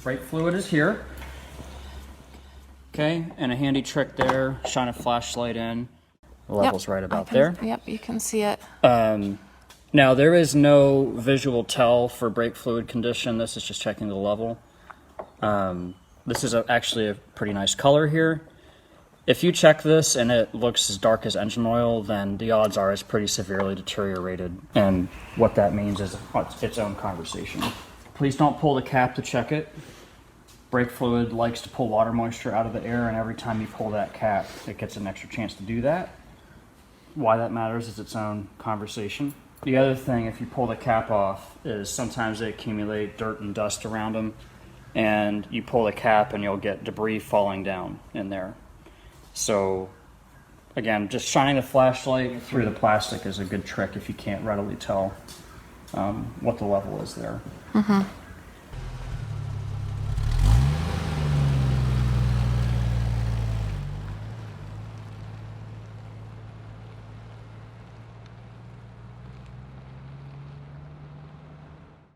brake fluid is here. Okay, and a handy trick there, shine a flashlight in. The level's right about there. Yep, you can see it. Now, there is no visual tell for brake fluid condition. This is just checking the level. This is actually a pretty nice color here. If you check this and it looks as dark as engine oil, then the odds are it's pretty severely deteriorated. And what that means is its own conversation. Please don't pull the cap to check it. Brake fluid likes to pull water moisture out of the air, and every time you pull that cap, it gets an extra chance to do that. Why that matters is its own conversation. The other thing, if you pull the cap off, is sometimes they accumulate dirt and dust around them, and you pull the cap and you'll get debris falling down in there. So again, just shining a flashlight through the plastic is a good trick if you can't readily tell what the level is there.